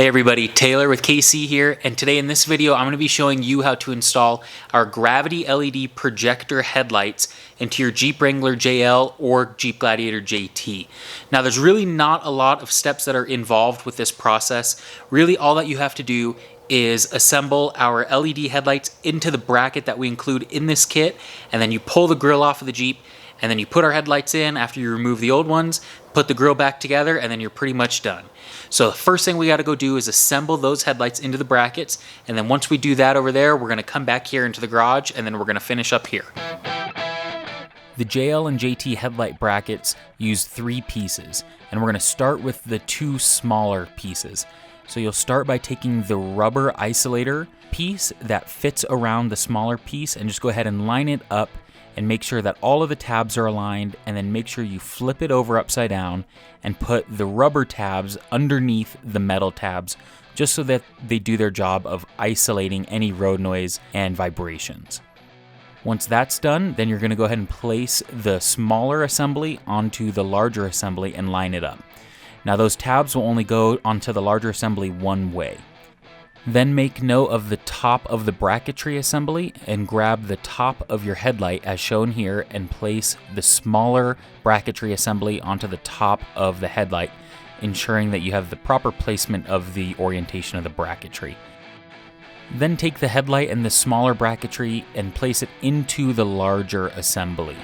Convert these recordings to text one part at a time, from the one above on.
Hey everybody, Taylor with KC here, and today in this video I'm going to be showing you how to install our gravity LED projector headlights into your Jeep Wrangler JL or Jeep Gladiator JT. Now there's really not a lot of steps that are involved with this process. Really all that you have to do is assemble our LED headlights into the bracket that we include in this kit, and then you pull the grill off of the Jeep, and then you put our headlights in after you remove the old ones, put the grill back together, and then you're pretty much done. So the first thing we got to go do is assemble those headlights into the brackets, and then once we do that over there, we're going to come back here into the garage, and then we're going to finish up here. The JL and JT headlight brackets use 3 pieces, and we're going to start with the 2 smaller pieces. So you'll start by taking the rubber isolator piece that fits around the smaller piece and just go ahead and line it up and make sure that all of the tabs are aligned, and then make sure you flip it over upside down and put the rubber tabs underneath the metal tabs just so that they do their job of isolating any road noise and vibrations. Once that's done, then you're going to go ahead and place the smaller assembly onto the larger assembly and line it up. Now those tabs will only go onto the larger assembly one way. Then make note of the top of the bracketry assembly and grab the top of your headlight as shown here and place the smaller bracketry assembly onto the top of the headlight, ensuring that you have the proper placement of the orientation of the bracketry. Then take the headlight and the smaller bracketry and place it into the larger assembly.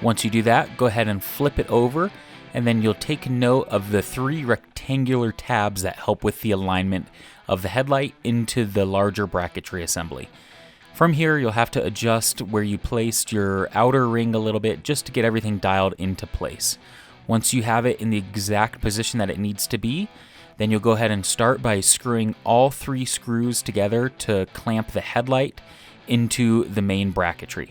Once you do that, go ahead and flip it over, and then you'll take note of the 3 rectangular tabs that help with the alignment of the headlight into the larger bracketry assembly. From here, you'll have to adjust where you placed your outer ring a little bit just to get everything dialed into place. Once you have it in the exact position that it needs to be, then you'll go ahead and start by screwing all 3 screws together to clamp the headlight into the main bracketry.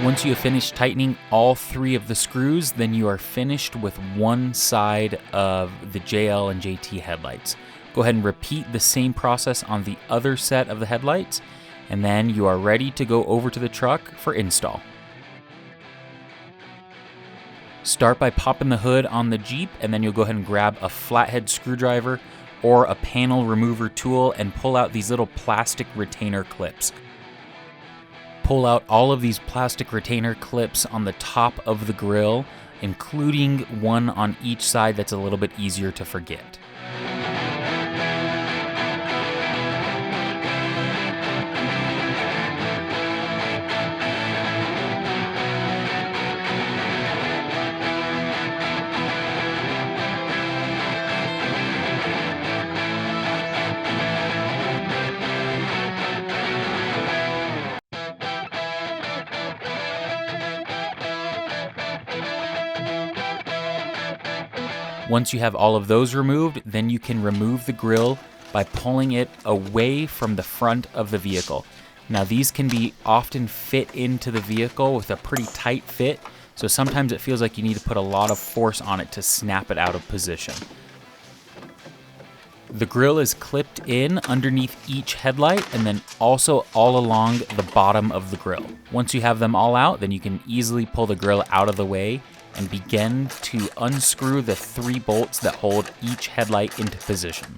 Once you have finished tightening all 3 of the screws, then you are finished with one side of the JL and JT headlights. Go ahead and repeat the same process on the other set of the headlights, and then you are ready to go over to the truck for install. Start by popping the hood on the Jeep, and then you'll go ahead and grab a flathead screwdriver or a panel remover tool and pull out these little plastic retainer clips. Pull out all of these plastic retainer clips on the top of the grill, including one on each side that's a little bit easier to forget. Once you have all of those removed, then you can remove the grill by pulling it away from the front of the vehicle. Now these can be often fit into the vehicle with a pretty tight fit, so sometimes it feels like you need to put a lot of force on it to snap it out of position. The grill is clipped in underneath each headlight and then also all along the bottom of the grill. Once you have them all out, then you can easily pull the grill out of the way and begin to unscrew the 3 bolts that hold each headlight into position.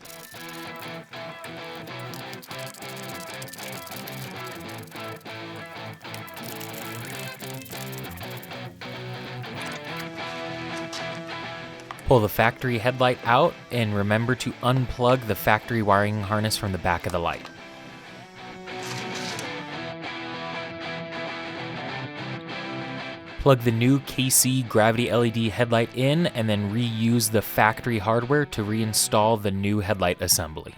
Pull the factory headlight out and remember to unplug the factory wiring harness from the back of the light. Plug the new KC Gravity LED headlight in and then reuse the factory hardware to reinstall the new headlight assembly.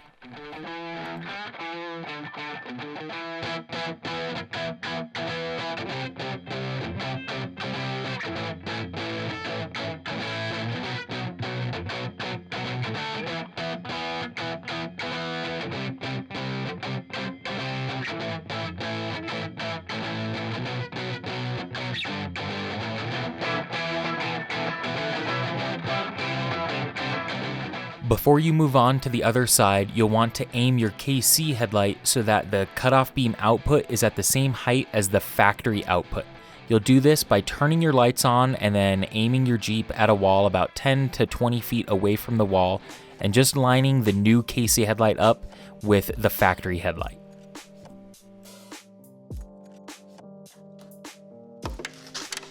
Before you move on to the other side, you'll want to aim your KC headlight so that the cutoff beam output is at the same height as the factory output. You'll do this by turning your lights on and then aiming your Jeep at a wall about 10 to 20 feet away from the wall and just lining the new KC headlight up with the factory headlight.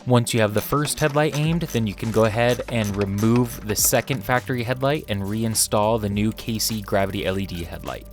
Once you have the first headlight aimed, then you can go ahead and remove the second factory headlight and reinstall the new KC Gravity LED headlight.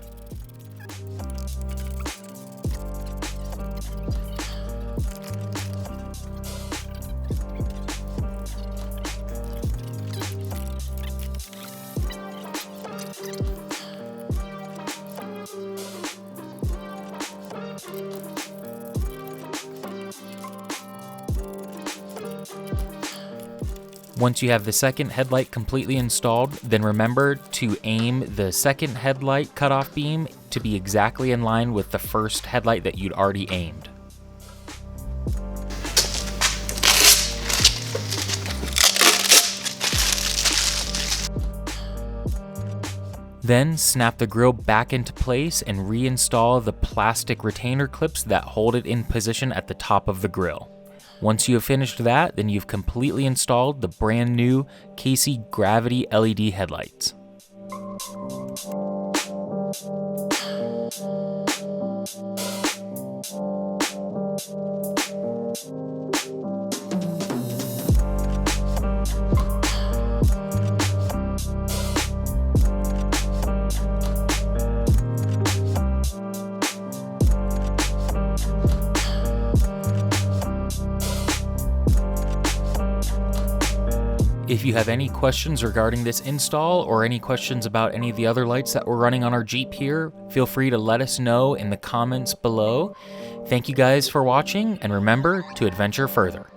Once you have the second headlight completely installed, then remember to aim the second headlight cutoff beam to be exactly in line with the first headlight that you'd already aimed. Then snap the grill back into place and reinstall the plastic retainer clips that hold it in position at the top of the grill. Once you have finished that, then you've completely installed the brand new KC Gravity LED headlights. If you have any questions regarding this install or any questions about any of the other lights that we're running on our Jeep here, feel free to let us know in the comments below. Thank you guys for watching, and remember to adventure further.